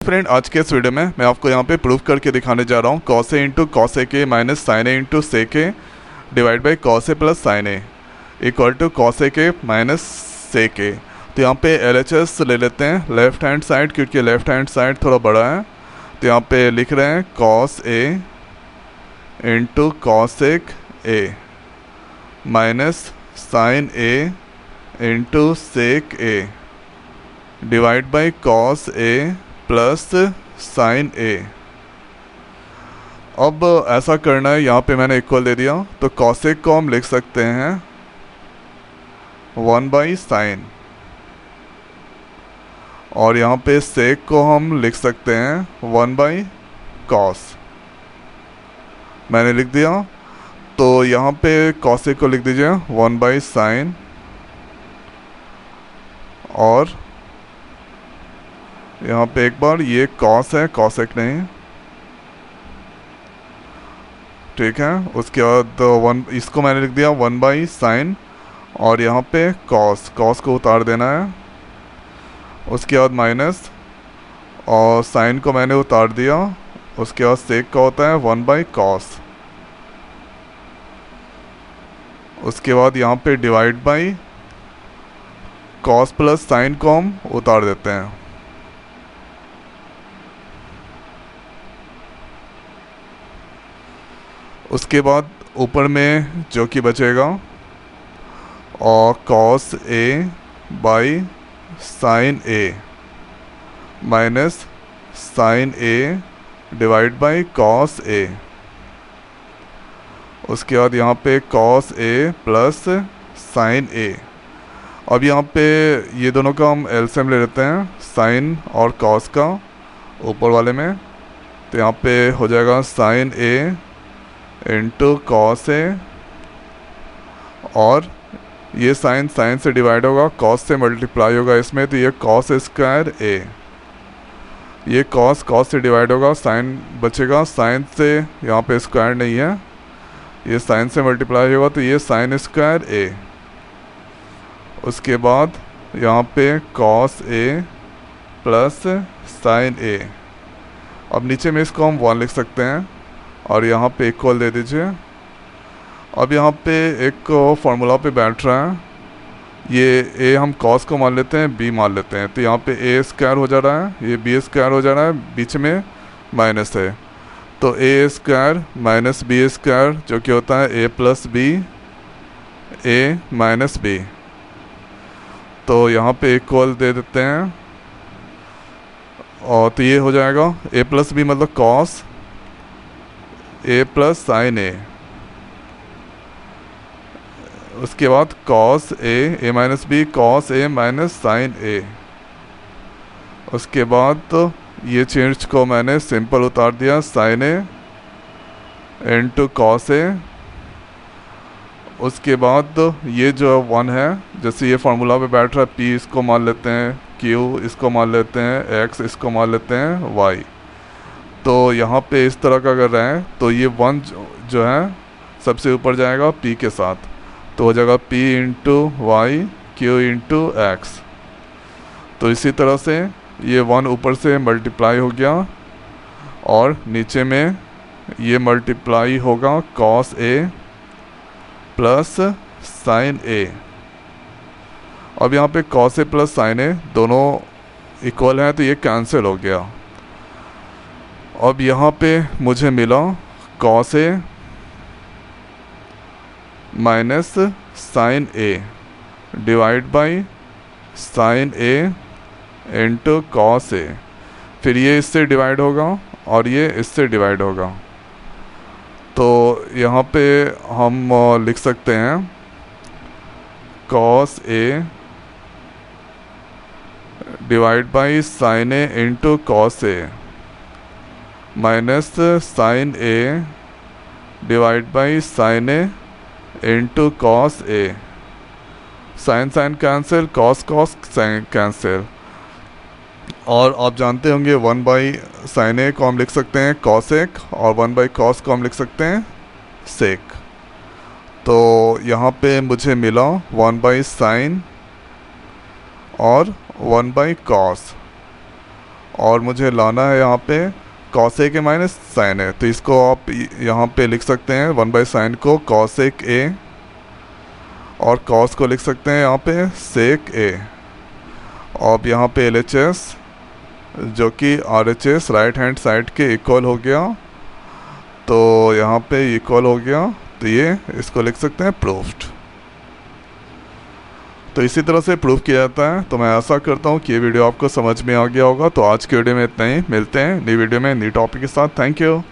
Friend, आज के इस वीडियो में मैं आपको यहाँ पे प्रूफ करके दिखाने जा रहा हूँ cos A into cos A के minus sine A into sec A divide by cos A plus sine A equal to cos A के माइनस सेक ए। तो यहाँ पे LHS ले लेते हैं लेफ्ट हैंड साइड, क्योंकि लेफ्ट हैंड साइड थोड़ा बड़ा है। तो यहाँ पे लिख रहे हैं cos A into cosec A minus sine A into sec A divide by cos A plus sine A. अब ऐसा करना है, यहाँ पे मैंने इक्वल दे दिया, तो कॉसेक को हम लिख सकते हैं 1 बाई साइन, और यहाँ पे सेक को हम लिख सकते हैं 1 बाई कॉस। मैंने लिख दिया, तो यहाँ पे कॉसेक को लिख दीजिए 1 बाई साइन, और यहाँ पे एक बार ये कॉस है, कॉसेक नहीं, ठीक है। उसके बाद वन, इसको मैंने लिख दिया 1 बाई साइन, और यहाँ पे कॉस, कॉस को उतार देना है। उसके बाद माइनस, और साइन को मैंने उतार दिया। उसके बाद सेक का होता है 1 बाई कॉस। उसके बाद यहाँ पे divide by cos plus sign को हम उतार देते हैं। उसके बाद ऊपर में जो कि बचेगा, और cos A by sine A minus sine A divide by cos A. उसके बाद यहाँ पे cos A plus sine A. अब यहाँ पे ये दोनों का हम एलसीएम ले लेते हैं, साइन और कॉस का ऊपर वाले में। तो यहाँ पे हो जाएगा साइन ए इंटू कॉस ए, और ये साइन साइन से डिवाइड होगा, कॉस से मल्टीप्लाई होगा इसमें, तो ये कॉस स्क्वायर ए। ये कॉस कॉस से डिवाइड होगा, साइन बचेगा, साइन से यहाँ पे स्क्वायर नहीं है, ये साइन से मल्टीप्लाई होगा, तो ये साइन स्क्वायर ए। उसके बाद यहाँ पे cos A plus sine A. अब नीचे में इसको हम 1 लिख सकते हैं, और यहाँ पे इक्वल दे दीजिए। अब यहाँ पे एक फार्मूला पे बैठ रहा है, ये ए हम कॉस को मान लेते हैं, बी मान लेते हैं, तो यहाँ पे ए स्क्वायर हो जा रहा है, ये बी स्क्वायर हो जा रहा है, बीच में माइनस है, तो ए स्क्वायर माइनस बी स्क्वायर जो कि होता है ए प्लस बी, ए माइनस बी। तो यहाँ पे इक्वल दे देते हैं, और तो ये हो जाएगा ए प्लस बी मतलब कॉस ए प्लस साइन ए। उसके बाद cos A minus B, cos A minus sine ए। उसके बाद तो ये चेंज को मैंने सिंपल उतार दिया, sign A into cos A. उसके बाद तो ये जो 1 है, जैसे ये फार्मूला पे बैठ रहा है, पी इसको मान लेते हैं, क्यू इसको मान लेते हैं, एक्स इसको मान लेते हैं, वाई। तो यहाँ पे इस तरह का कर रहे हैं, तो ये 1 जो है सबसे ऊपर जाएगा p के साथ, तो हो जाएगा p into Y Q into X. तो इसी तरह से ये 1 ऊपर से मल्टीप्लाई हो गया, और नीचे में ये मल्टीप्लाई होगा cos A plus sine A. अब यहाँ पे कॉस ए प्लस साइन ए दोनों इक्वल हैं, तो ये कैंसिल हो गया। अब यहाँ पे मुझे मिला cos A minus sine A divide by sine A into cos A. फिर ये इससे डिवाइड होगा, और ये इससे डिवाइड होगा, तो यहाँ पे हम लिख सकते हैं cos A divide by sine A into cos A minus sine A divide by sine A into cos A. Sine sine cancel, cos cos sine cancel. और आप जानते होंगे 1 बाई साइन ए को हम लिख सकते हैं कॉसेक, और 1 बाई कॉस को हम लिख सकते हैं सेक। तो यहाँ पे मुझे मिला 1 बाई साइन और 1 बाई कॉस, और मुझे लाना है यहाँ पे कॉस ए के माइनस साइन ए, तो इसको आप यहाँ पे लिख सकते हैं 1/sin को कॉसेक ए, और कॉस को लिख सकते हैं यहाँ पे सेक ए। अब यहाँ पे LHS जो कि RHS राइट हैंड साइड के इक्वल हो गया, तो यहाँ पे इक्वल हो गया, तो ये इसको लिख सकते हैं प्रूफ्ड। तो इसी तरह से प्रूफ किया जाता है। तो मैं आशा करता हूँ कि ये वीडियो आपको समझ में आ गया होगा। तो आज के वीडियो में इतना ही, मिलते हैं नई वीडियो में नई टॉपिक के साथ। Thank you.